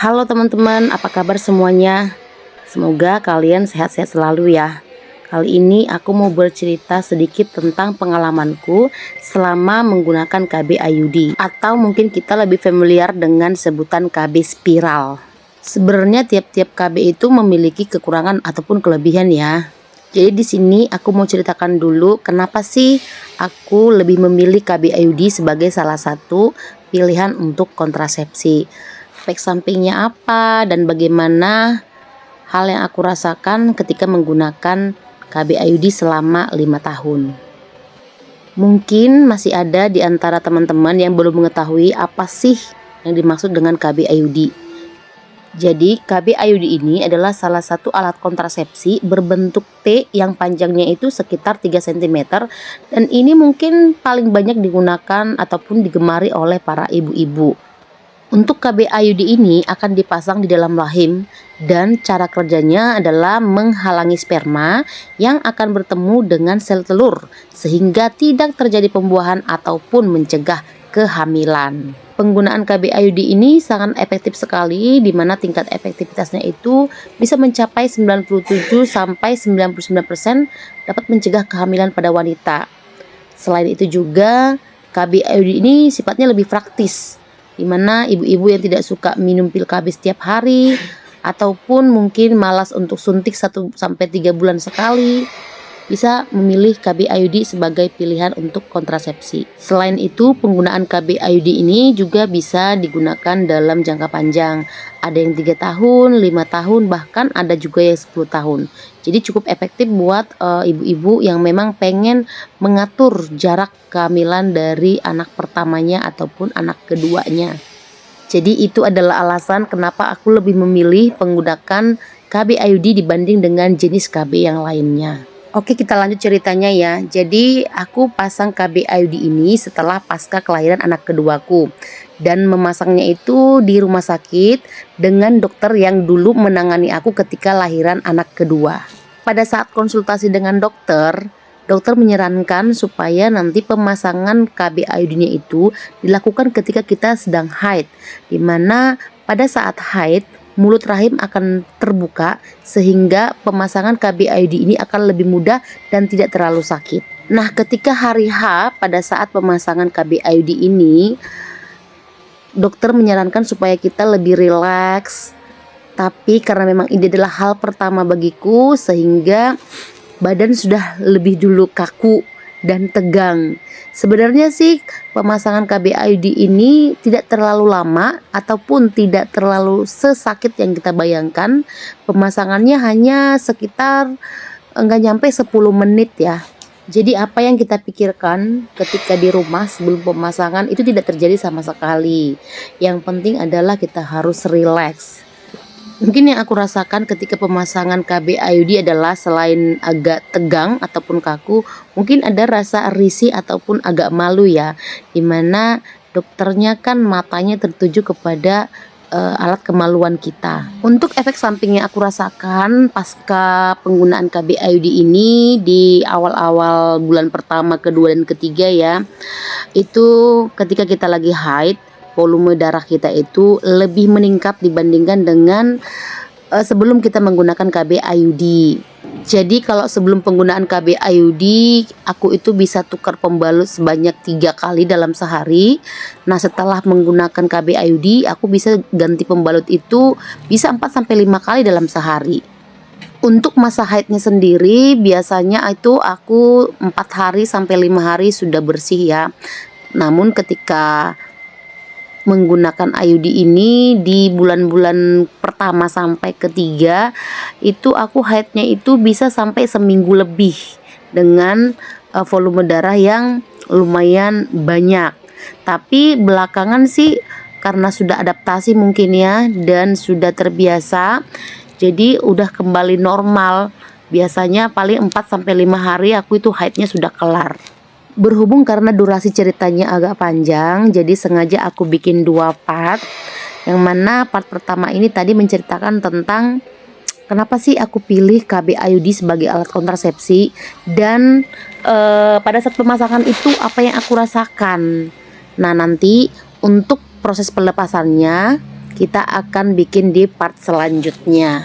Halo teman-teman, apa kabar semuanya? Semoga kalian sehat-sehat selalu ya. Kali ini aku mau bercerita sedikit tentang pengalamanku selama menggunakan KB IUD, atau mungkin kita lebih familiar dengan sebutan KB spiral. Sebenarnya tiap-tiap KB itu memiliki kekurangan ataupun kelebihan ya. Jadi di sini aku mau ceritakan dulu kenapa sih aku lebih memilih KB IUD sebagai salah satu pilihan untuk kontrasepsi. Efek sampingnya apa dan bagaimana hal yang aku rasakan ketika menggunakan KB IUD selama 5 tahun. Mungkin masih ada di antara teman-teman yang belum mengetahui apa sih yang dimaksud dengan KB IUD. Jadi KB IUD ini adalah salah satu alat kontrasepsi berbentuk T yang panjangnya itu sekitar 3 cm, dan ini mungkin paling banyak digunakan ataupun digemari oleh para ibu-ibu. Untuk KB IUD ini akan dipasang di dalam rahim dan cara kerjanya adalah menghalangi sperma yang akan bertemu dengan sel telur sehingga tidak terjadi pembuahan ataupun mencegah kehamilan. Penggunaan KB IUD ini sangat efektif sekali, di mana tingkat efektivitasnya itu bisa mencapai 97-99% dapat mencegah kehamilan pada wanita. Selain itu juga KB IUD ini sifatnya lebih praktis, di mana ibu-ibu yang tidak suka minum pil KB setiap hari ataupun mungkin malas untuk suntik 1-3 bulan sekali, bisa memilih KB IUD sebagai pilihan untuk kontrasepsi. Selain itu, penggunaan KB IUD ini juga bisa digunakan dalam jangka panjang. Ada yang 3 tahun, 5 tahun, bahkan ada juga yang 10 tahun. Jadi cukup efektif buat ibu-ibu yang memang pengen mengatur jarak kehamilan dari anak pertamanya ataupun anak keduanya. Jadi itu adalah alasan kenapa aku lebih memilih menggunakan KB IUD dibanding dengan jenis KB yang lainnya. Oke, kita lanjut ceritanya ya. Jadi aku pasang KB IUD ini setelah pasca kelahiran anak keduaku, dan memasangnya itu di rumah sakit dengan dokter yang dulu menangani aku ketika lahiran anak kedua. Pada saat konsultasi dengan dokter menyarankan supaya nanti pemasangan KB IUD-nya itu dilakukan ketika kita sedang haid, dimana pada saat haid mulut rahim akan terbuka sehingga pemasangan KB IUD ini akan lebih mudah dan tidak terlalu sakit. Nah, ketika hari H pada saat pemasangan KB IUD ini, dokter menyarankan supaya kita lebih rileks. Tapi karena memang ini adalah hal pertama bagiku, sehingga badan sudah lebih dulu kaku dan tegang. Sebenarnya sih pemasangan KB IUD ini tidak terlalu lama ataupun tidak terlalu sesakit yang kita bayangkan. Pemasangannya hanya sekitar enggak nyampe 10 menit ya. Jadi apa yang kita pikirkan ketika di rumah sebelum pemasangan itu tidak terjadi sama sekali. Yang penting adalah kita harus rileks. Mungkin yang aku rasakan ketika pemasangan KB IUD adalah selain agak tegang ataupun kaku, mungkin ada rasa risih ataupun agak malu ya, dimana dokternya kan matanya tertuju kepada alat kemaluan kita. Untuk efek samping yang aku rasakan pasca penggunaan KB IUD ini di awal-awal bulan pertama, kedua, dan ketiga ya, itu ketika kita lagi haid, volume darah kita itu lebih meningkat dibandingkan dengan sebelum kita menggunakan KB IUD. Jadi kalau sebelum penggunaan KB IUD, aku itu bisa tukar pembalut sebanyak 3 kali dalam sehari. Nah, setelah menggunakan KB IUD, aku bisa ganti pembalut itu bisa 4-5 kali dalam sehari. Untuk masa haidnya sendiri biasanya itu aku 4 hari sampai 5 hari sudah bersih ya. Namun ketika menggunakan IUD ini di bulan-bulan pertama sampai ketiga itu aku haidnya itu bisa sampai seminggu lebih dengan volume darah yang lumayan banyak. Tapi belakangan sih karena sudah adaptasi mungkin ya dan sudah terbiasa, jadi udah kembali normal. Biasanya paling 4-5 hari aku itu haidnya sudah kelar. Berhubung karena durasi ceritanya agak panjang, jadi sengaja aku bikin 2 part. Yang mana part pertama ini tadi menceritakan tentang kenapa sih aku pilih KB IUD sebagai alat kontrasepsi, dan pada saat pemasangan itu apa yang aku rasakan. Nah, nanti untuk proses pelepasannya kita akan bikin di part selanjutnya.